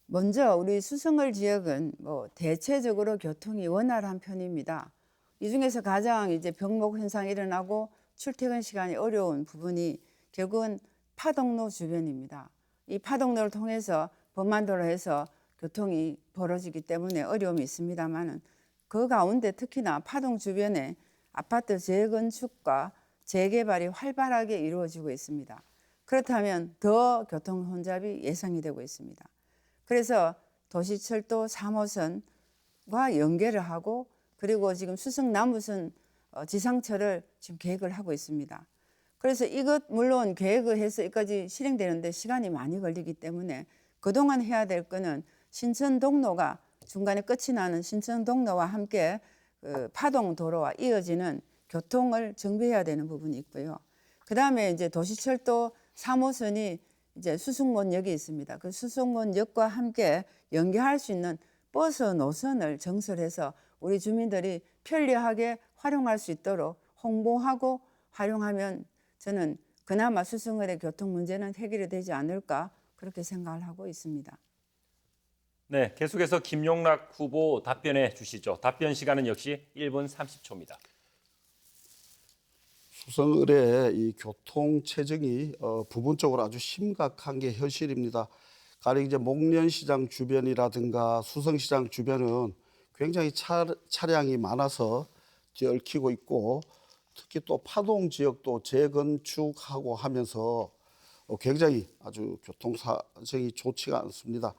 먼저 우리 수성을 지역은 뭐 대체적으로 교통이 원활한 편입니다. 이 중에서 가장 이제 병목 현상이 일어나고 출퇴근 시간이 어려운 부분이 결국은 파동로 주변입니다. 이 파동로를 통해서 범만도로 해서 교통이 벌어지기 때문에 어려움이 있습니다만은 그 가운데 특히나 파동 주변에 아파트 재건축과 재개발이 활발하게 이루어지고 있습니다. 그렇다면 더 교통 혼잡이 예상이 되고 있습니다. 그래서 도시철도 3호선과 연계를 하고 그리고 지금 수성 남부선 지상철을 지금 계획을 하고 있습니다. 그래서 이것 물론 계획을 해서 여기까지 실행되는데 시간이 많이 걸리기 때문에 그동안 해야 될 거는 신천동로가 중간에 끝이 나는 신천동로와 함께 그 파동도로와 이어지는 교통을 정비해야 되는 부분이 있고요. 그다음에 이제 도시철도 3호선이 이제 수성문역이 있습니다. 그 수성문역과 함께 연계할 수 있는 버스 노선을 정설해서 우리 주민들이 편리하게 활용할 수 있도록 홍보하고 활용하면 저는 그나마 수성을의 교통 문제는 해결이 되지 않을까 그렇게 생각을 하고 있습니다. 네, 계속해서 김용락 후보 답변해 주시죠. 답변 시간은 역시 1분 30초입니다. 수성을의 이 교통 체증이 부분적으로 아주 심각한 게 현실입니다. 가령 이제 목련시장 주변이라든가 수성시장 주변은 굉장히 차량이 많아서 얽히고 있고 특히 또 파동 지역도 재건축하고 하면서 굉장히 아주 교통 사정이 좋지가 않습니다.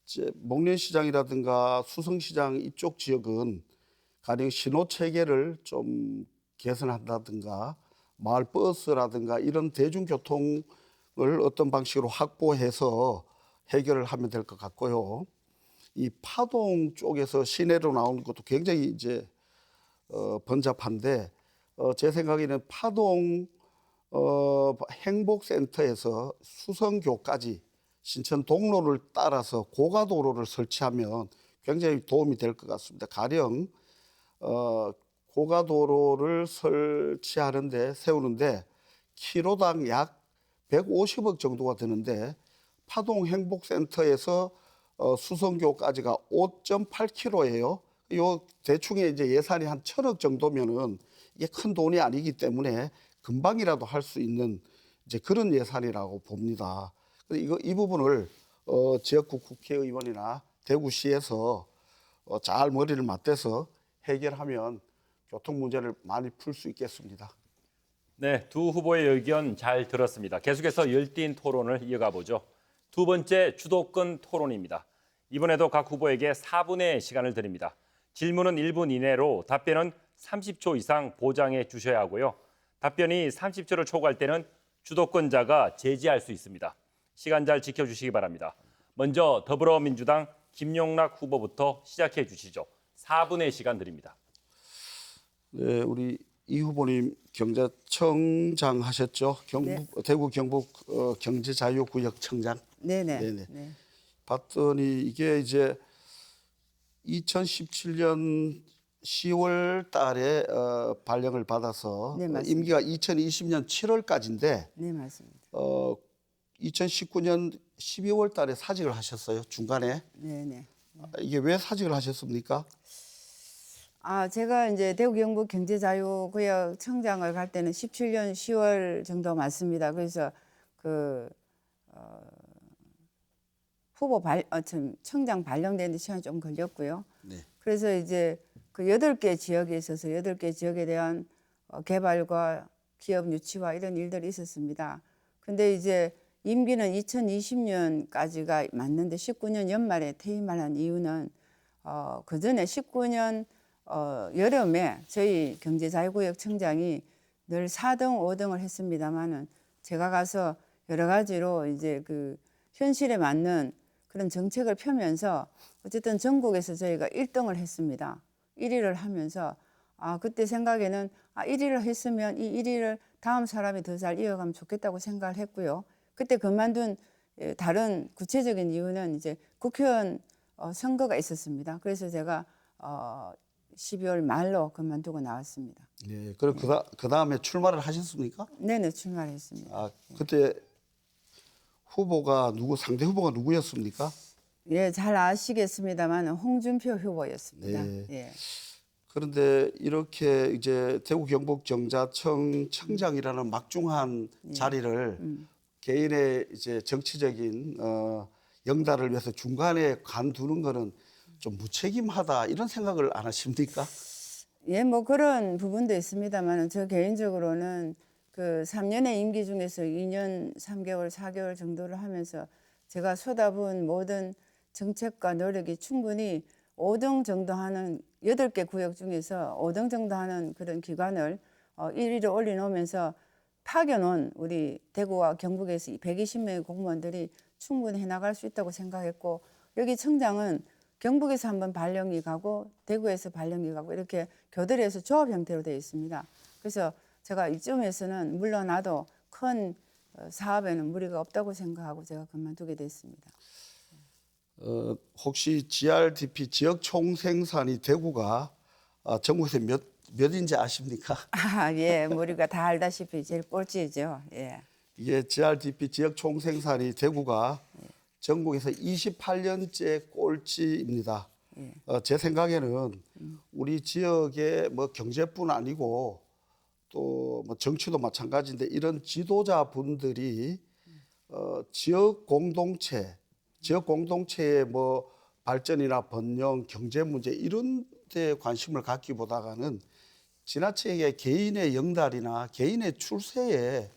이제 목련시장이라든가 수성시장 이쪽 지역은 가령 신호 체계를 좀 개선한다든가 마을 버스라든가 이런 대중교통을 어떤 방식으로 확보해서 해결을 하면 될 것 같고요. 이 파동 쪽에서 시내로 나오는 것도 굉장히 이제 번잡한데 제 생각에는 파동 행복센터에서 수성교까지 신천 동로를 따라서 고가도로를 설치하면 굉장히 도움이 될 것 같습니다. 가령 고가도로를 설치하는데 세우는데 키로당 약 150억 정도가 드는데 파동행복센터에서 수성교까지가 5.8km예요. 요 대충의 이제 예산이 한 1,000억 정도면은 이게 큰 돈이 아니기 때문에 금방이라도 할 수 있는 이제 그런 예산이라고 봅니다. 이 부분을 지역구 국회의원이나 대구시에서 잘 머리를 맞대서 해결하면 교통 문제를 많이 풀 수 있겠습니다. 네, 두 후보의 의견 잘 들었습니다. 계속해서 열띤 토론을 이어가 보죠. 두 번째 주도권 토론입니다. 이번에도 각 후보에게 4분의 시간을 드립니다. 질문은 1분 이내로 답변은 30초 이상 보장해 주셔야 하고요. 답변이 30초를 초과할 때는 주도권자가 제지할 수 있습니다. 시간 잘 지켜주시기 바랍니다. 먼저 더불어민주당 김용락 후보부터 시작해 주시죠. 4분의 시간 드립니다. 네, 우리 이 후보님 경제청장 하셨죠? 대구 경북 경제자유구역청장. 네네. 네네. 네. 봤더니 이게 이제 2017년 10월 달에 발령을 받아서 네, 맞습니다. 임기가 2020년 7월까지인데 네, 맞습니다. 2019년 12월 달에 사직을 하셨어요. 중간에. 네네. 이게 왜 사직을 하셨습니까? 제가 이제 대구 경북 경제자유구역 청장을 갈 때는 17년 10월 정도 맞습니다. 그래서 청장 발령되는데 시간이 좀 걸렸고요. 네. 그래서 이제 그 8개 지역에 있어서 8개 지역에 대한 개발과 기업 유치와 이런 일들이 있었습니다. 근데 이제 임기는 2020년까지가 맞는데 19년 연말에 퇴임을 한 이유는 그 전에 19년 여름에 저희 경제자유구역 청장이 늘 4등, 5등을 했습니다만은 제가 가서 여러 가지로 이제 그 현실에 맞는 그런 정책을 펴면서 어쨌든 전국에서 저희가 1등을 했습니다. 1위를 하면서 그때 생각에는 1위를 했으면 이 1위를 다음 사람이 더 잘 이어가면 좋겠다고 생각을 했고요. 그때 그만둔 다른 구체적인 이유는 이제 국회의원 선거가 있었습니다. 그래서 제가 12월 말로 그만두고 나왔습니다. 네. 그럼 그 다음에 출마를 하셨습니까? 네네, 출마했습니다. 그때 상대 후보가 누구였습니까? 예, 잘 아시겠습니다만 홍준표 후보였습니다. 네. 예. 그런데 이렇게 이제 대구 경북 경자청 청장이라는 막중한 자리를 개인의 이제 정치적인 영달을 위해서 중간에 관두는 거는 좀 무책임하다 이런 생각을 안 하십니까? 예, 뭐 그런 부분도 있습니다만 저 개인적으로는 그 3년의 임기 중에서 2년 3개월, 4개월 정도를 하면서 제가 쏟아부은 모든 정책과 노력이 충분히 5등 정도 하는 8개 구역 중에서 5등 정도 하는 그런 기관을 1위로 올려놓으면서 파견온 우리 대구와 경북에서 120명의 공무원들이 충분히 해나갈 수 있다고 생각했고, 여기 청장은 경북에서 한번 발령이 가고 대구에서 발령이 가고 이렇게 교대로해서 조합 형태로 되어 있습니다. 그래서 제가 이쯤에서는 물러나도 큰 사업에는 무리가 없다고 생각하고 제가 그만두게 됐습니다. 혹시 GRDP 지역 총생산이 대구가 전국에서 몇인지 아십니까? 예, 우리가 다 알다시피 제일 꼴찌죠. 예. 이게 GRDP 지역 총생산이 대구가 전국에서 28년째 꼴찌입니다. 제 생각에는 우리 지역의 뭐 경제뿐 아니고 또 뭐 정치도 마찬가지인데 이런 지도자분들이 지역 공동체의 뭐 발전이나 번영, 경제 문제 이런 데 관심을 갖기보다는 지나치게 개인의 영달이나 개인의 출세에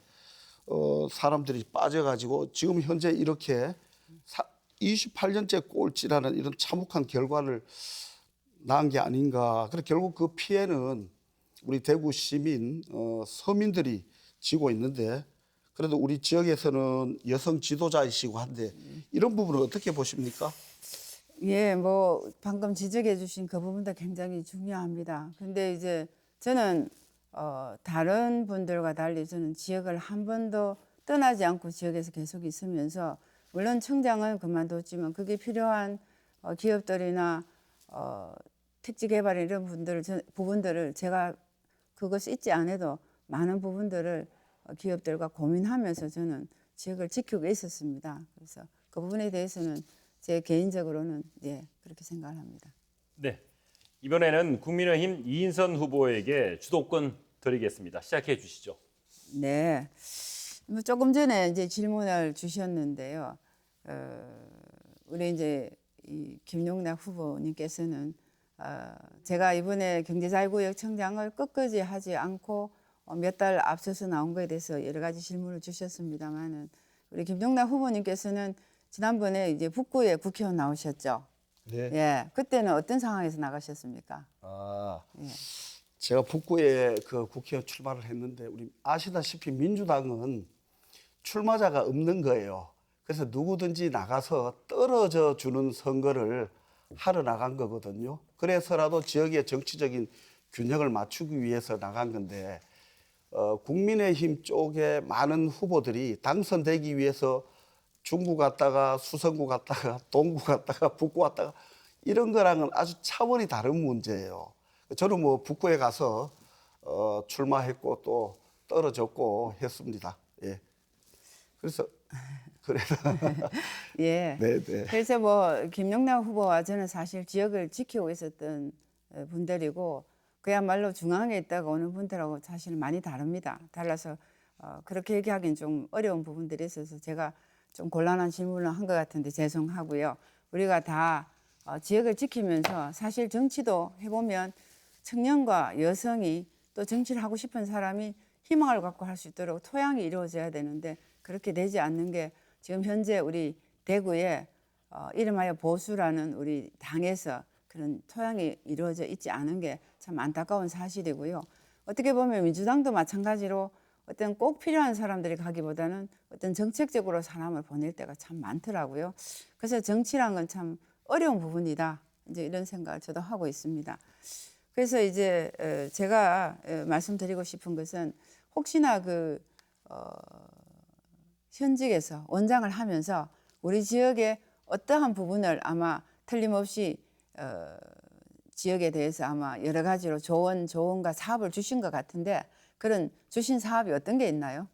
사람들이 빠져가지고 지금 현재 이렇게 28년째 꼴찌라는 이런 참혹한 결과를 낳은 게 아닌가. 그래서 결국 그 피해는 우리 대구 시민, 서민들이 지고 있는데 그래도 우리 지역에서는 여성 지도자이시고 한데 이런 부분은 어떻게 보십니까? 예, 뭐 방금 지적해 주신 그 부분도 굉장히 중요합니다. 근데 이제 저는 다른 분들과 달리 저는 지역을 한 번도 떠나지 않고 지역에서 계속 있으면서 물론 청장은 그만뒀지만 그게 필요한 기업들이나 택지 개발 이런 부분들을 제가 그것이 있지 않아도 많은 부분들을 기업들과 고민하면서 저는 지역을 지키고 있었습니다. 그래서 그 부분에 대해서는 제 개인적으로는 그렇게 생각을 합니다. 네, 이번에는 국민의힘 이인선 후보에게 주도권 드리겠습니다. 시작해 주시죠. 네, 뭐 조금 전에 이제 질문을 주셨는데요. 우리 이제 이 김용락 후보님께서는 제가 이번에 경제자유구역청장을 끝까지 하지 않고 몇 달 앞서서 나온 거에 대해서 여러 가지 질문을 주셨습니다만은 우리 김용락 후보님께서는 지난번에 이제 북구에 국회의원 나오셨죠. 네. 예, 그때는 어떤 상황에서 나가셨습니까? 예. 제가 북구에 그 국회의원 출마를 했는데 우리 아시다시피 민주당은 출마자가 없는 거예요. 그래서 누구든지 나가서 떨어져 주는 선거를 하러 나간 거거든요. 그래서라도 지역의 정치적인 균형을 맞추기 위해서 나간 건데 국민의힘 쪽에 많은 후보들이 당선되기 위해서 중구 갔다가 수성구 갔다가 동구 갔다가 북구 갔다가 이런 거랑은 아주 차원이 다른 문제예요. 저는 뭐 북구에 가서 출마했고 또 떨어졌고 했습니다. 예. 그래서 예. 네, 네. 그래서 뭐 김용락 후보와 저는 사실 지역을 지키고 있었던 분들이고 그야말로 중앙에 있다가 오는 분들하고 사실 많이 다릅니다. 달라서 그렇게 얘기하기는 좀 어려운 부분들이 있어서 제가 좀 곤란한 질문을 한 것 같은데 죄송하고요. 우리가 다 지역을 지키면서 사실 정치도 해보면 청년과 여성이 또 정치를 하고 싶은 사람이 희망을 갖고 할 수 있도록 토양이 이루어져야 되는데 그렇게 되지 않는 게 지금 현재 우리 대구에 이름하여 보수라는 우리 당에서 그런 토양이 이루어져 있지 않은 게 참 안타까운 사실이고요. 어떻게 보면 민주당도 마찬가지로 어떤 꼭 필요한 사람들이 가기보다는 어떤 정책적으로 사람을 보낼 때가 참 많더라고요. 그래서 정치란 건 참 어려운 부분이다. 이제 이런 생각을 저도 하고 있습니다. 그래서 이제 제가 말씀드리고 싶은 것은 혹시나 그 현직에서 원장을 하면서 우리 지역의 어떠한 부분을 아마 틀림없이 지역에 대해서 아마 여러 가지로 조언과 사업을 주신 것 같은데 그런 주신 사업이 어떤 게 있나요?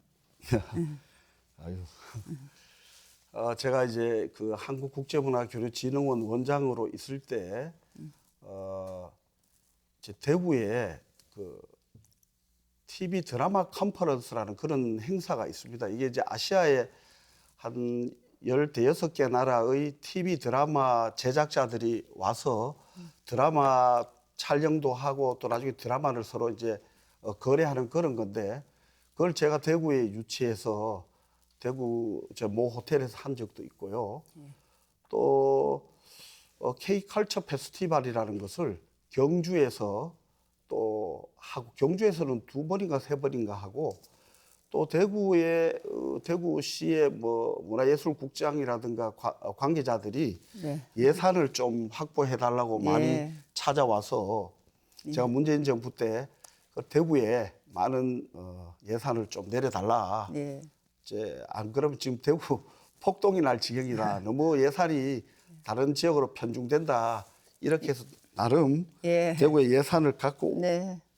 아유. 제가 이제 그 한국국제문화교류진흥원 원장으로 있을 때 이제 대구에 그 TV 드라마 컨퍼런스라는 그런 행사가 있습니다. 이게 이제 아시아의 한 15개 나라의 TV 드라마 제작자들이 와서 드라마 촬영도 하고 또 나중에 드라마를 서로 이제 거래하는 그런 건데 그걸 제가 대구에 유치해서 대구 모 호텔에서 한 적도 있고요. 또 K컬처 페스티벌이라는 것을 경주에서 또 하고 경주에서는 2번인가 3번인가 하고 또 대구시의 뭐 문화예술국장이라든가 관계자들이 예산을 좀 확보해 달라고 많이 찾아와서 제가 문재인 정부 때 대구에 많은 예산을 좀 내려달라. 이제 안 그러면 지금 대구 폭동이 날 지경이다. 너무 예산이 다른 지역으로 편중된다. 이렇게 해서 나름 대구의 예산을 갖고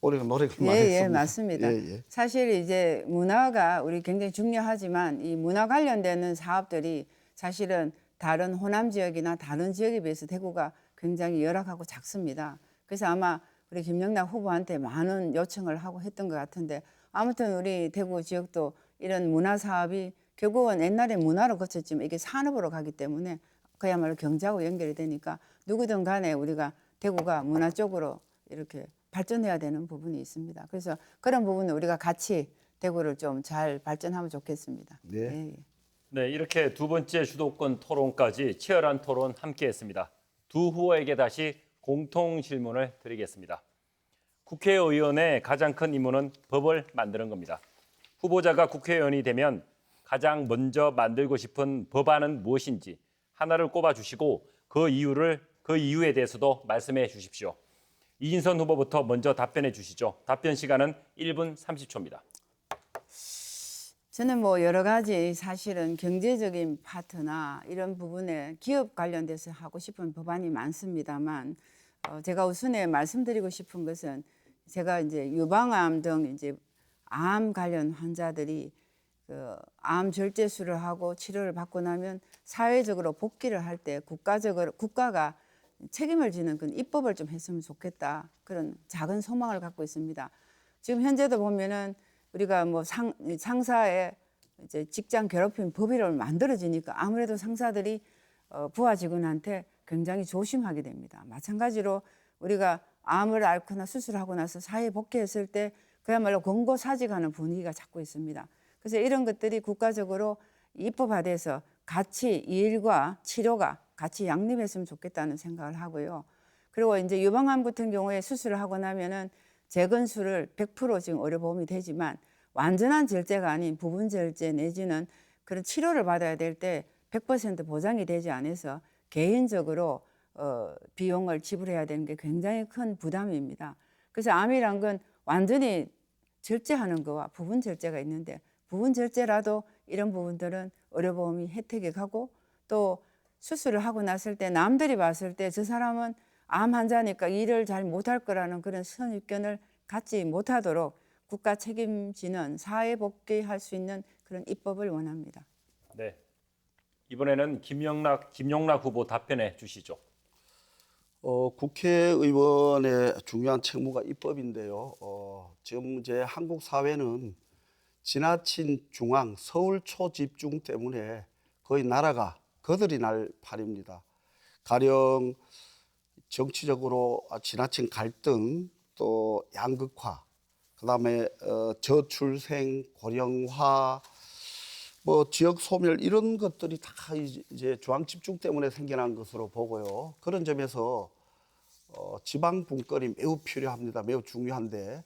우리가 노력을 많이 했습니다. 예, 맞습니다. 사실 이제 문화가 우리 굉장히 중요하지만 이 문화 관련되는 사업들이 사실은 다른 호남 지역이나 다른 지역에 비해서 대구가 굉장히 열악하고 작습니다. 그래서 아마 우리 김영락 후보한테 많은 요청을 하고 했던 것 같은데 아무튼 우리 대구 지역도 이런 문화 사업이 결국은 옛날에 문화로 거쳤지만 이게 산업으로 가기 때문에 그야말로 경제하고 연결이 되니까 누구든 간에 우리가 대구가 문화 쪽으로 이렇게 발전해야 되는 부분이 있습니다. 그래서 그런 부분을 우리가 같이 대구를 좀 잘 발전하면 좋겠습니다. 네. 네, 이렇게 두 번째 주도권 토론까지 치열한 토론 함께했습니다. 두 후보에게 다시 공통 질문을 드리겠습니다. 국회의원의 가장 큰 임무는 법을 만드는 겁니다. 후보자가 국회의원이 되면 가장 먼저 만들고 싶은 법안은 무엇인지 하나를 꼽아주시고 그 이유에 대해서도 말씀해 주십시오. 이인선 후보부터 먼저 답변해 주시죠. 답변 시간은 1분 30초입니다. 저는 뭐 여러 가지 사실은 경제적인 파트나 이런 부분에 기업 관련돼서 하고 싶은 법안이 많습니다만 제가 우선에 말씀드리고 싶은 것은 제가 이제 유방암 등 이제 암 관련 환자들이 그 암 절제술을 하고 치료를 받고 나면 사회적으로 복귀를 할 때 국가가 책임을 지는 그런 입법을 좀 했으면 좋겠다, 그런 작은 소망을 갖고 있습니다. 지금 현재도 보면은 우리가 뭐 상사의 이제 직장 괴롭힘 법이를 만들어지니까 아무래도 상사들이 부하 직원한테 굉장히 조심하게 됩니다. 마찬가지로 우리가 암을 앓거나 수술하고 나서 사회에 복귀했을 때 그야말로 권고사직하는 분위기가 자꾸 있습니다. 그래서 이런 것들이 국가적으로 입법화돼서 같이 일과 치료가 같이 양립했으면 좋겠다는 생각을 하고요. 그리고 이제 유방암 같은 경우에 수술을 하고 나면은 재건수를 100% 지금 의료보험이 되지만 완전한 절제가 아닌 부분 절제 내지는 그런 치료를 받아야 될 때 100% 보장이 되지 않아서 개인적으로 비용을 지불해야 되는 게 굉장히 큰 부담입니다. 그래서 암이란 건 완전히 절제하는 거와 부분 절제가 있는데 부분 절제라도 이런 부분들은 의료보험이 혜택이 가고 또 수술을 하고 났을 때 남들이 봤을 때 저 사람은 암 환자니까 일을 잘 못할 거라는 그런 선입견을 갖지 못하도록 국가 책임지는 사회 복귀할 수 있는 그런 입법을 원합니다. 네. 이번에는 김용락 후보 답변해 주시죠. 국회의원의 중요한 책무가 입법인데요. 지금 이제 한국 사회는 지나친 중앙 서울 초집중 때문에 거의 나라가 거들이 날 판입니다. 가령 정치적으로 지나친 갈등, 또 양극화, 그다음에 저출생, 고령화, 뭐 지역 소멸 이런 것들이 다 이제 중앙 집중 때문에 생겨난 것으로 보고요. 그런 점에서 지방 분권이 매우 필요합니다. 매우 중요한데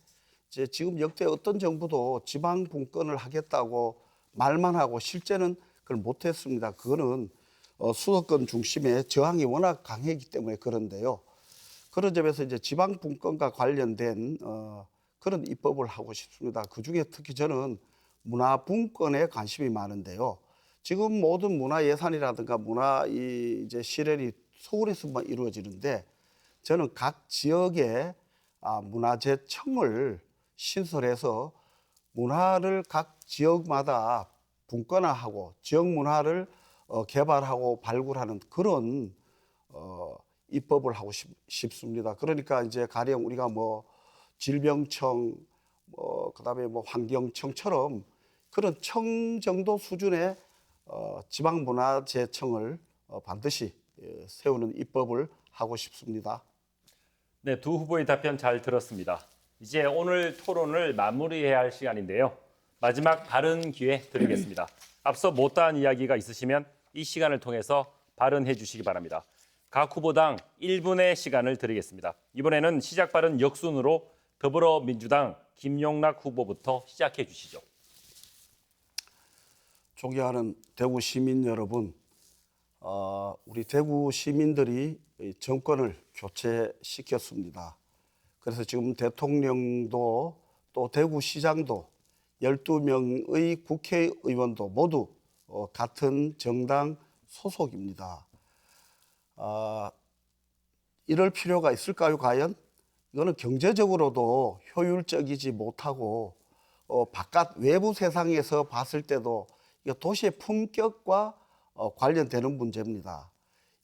이제 지금 역대 어떤 정부도 지방 분권을 하겠다고 말만 하고 실제는 그걸 못했습니다. 그거는 수도권 중심의 저항이 워낙 강했기 때문에 그런데요. 그런 점에서 이제 지방 분권과 관련된 그런 입법을 하고 싶습니다. 그 중에 특히 저는 문화 분권에 관심이 많은데요. 지금 모든 문화 예산이라든가 문화 이제 실현이 서울에서만 이루어지는데 저는 각 지역의 문화재청을 신설해서 문화를 각 지역마다 분권화하고 지역 문화를 개발하고 발굴하는 그런 입법을 하고 싶습니다. 그러니까 이제 가령 우리가 뭐 질병청, 그다음에 뭐 환경청처럼 그런 청 정도 수준의 지방문화재청을 반드시 세우는 입법을 하고 싶습니다. 네, 두 후보의 답변 잘 들었습니다. 이제 오늘 토론을 마무리해야 할 시간인데요. 마지막 발언 기회 드리겠습니다. 앞서 못다한 이야기가 있으시면 이 시간을 통해서 발언해 주시기 바랍니다. 각 후보당 1분의 시간을 드리겠습니다. 이번에는 시작 발언 역순으로 더불어민주당 김용락 후보부터 시작해 주시죠. 존경하는 대구 시민 여러분, 우리 대구 시민들이 정권을 교체시켰습니다. 그래서 지금 대통령도 또 대구시장도 12명의 국회의원도 모두 같은 정당 소속입니다. 이럴 필요가 있을까요, 과연? 이거는 경제적으로도 효율적이지 못하고 바깥 외부 세상에서 봤을 때도 도시의 품격과 관련되는 문제입니다.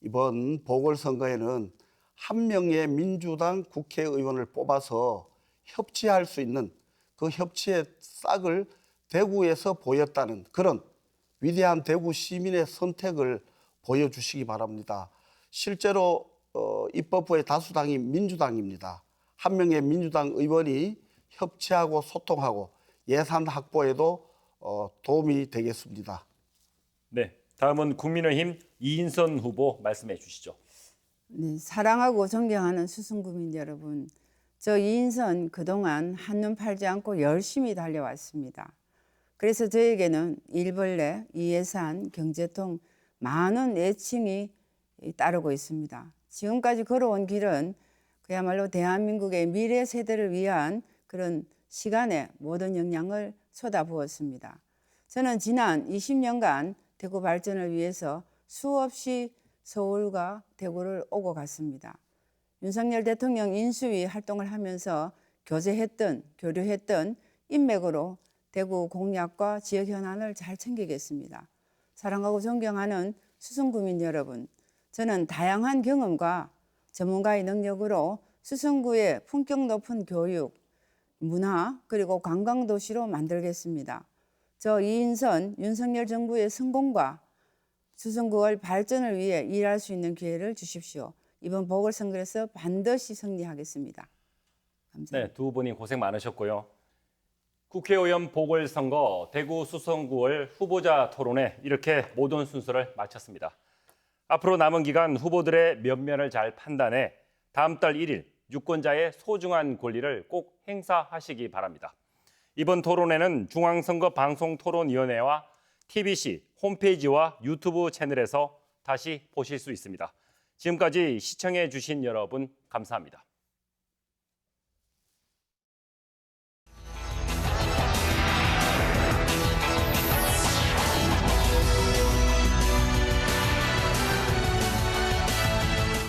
이번 보궐선거에는 한 명의 민주당 국회의원을 뽑아서 협치할 수 있는 그 협치의 싹을 대구에서 보였다는 그런 위대한 대구 시민의 선택을 보여주시기 바랍니다. 실제로 입법부의 다수당이 민주당입니다. 한 명의 민주당 의원이 협치하고 소통하고 예산 확보에도 도움이 되겠습니다. 네, 다음은 국민의힘 이인선 후보 말씀해 주시죠. 네, 사랑하고 존경하는 수성구민 여러분, 저 이인선 그동안 한눈 팔지 않고 열심히 달려왔습니다. 그래서 저에게는 일벌레, 이예산, 경제통 많은 애칭이 따르고 있습니다. 지금까지 걸어온 길은 그야말로 대한민국의 미래 세대를 위한 그런 시간에 모든 역량을 쏟아부었습니다. 저는 지난 20년간 대구 발전을 위해서 수없이 서울과 대구를 오고 갔습니다. 윤석열 대통령 인수위 활동을 하면서 교류했던 인맥으로 대구 공약과 지역 현안을 잘 챙기겠습니다. 사랑하고 존경하는 수성구민 여러분, 저는 다양한 경험과 전문가의 능력으로 수성구의 품격 높은 교육, 문화 그리고 관광도시로 만들겠습니다. 저 이인선 윤석열 정부의 성공과 수성구의 발전을 위해 일할 수 있는 기회를 주십시오. 이번 보궐선거에서 반드시 승리하겠습니다. 감사합니다. 네, 두 분이 고생 많으셨고요. 국회의원 보궐선거 대구 수성구의 후보자 토론회 이렇게 모든 순서를 마쳤습니다. 앞으로 남은 기간 후보들의 면면을 잘 판단해 다음 달 1일 유권자의 소중한 권리를 꼭 행사하시기 바랍니다. 이번 토론회는 중앙선거방송토론위원회와 TBC 홈페이지와 유튜브 채널에서 다시 보실 수 있습니다. 지금까지 시청해 주신 여러분 감사합니다.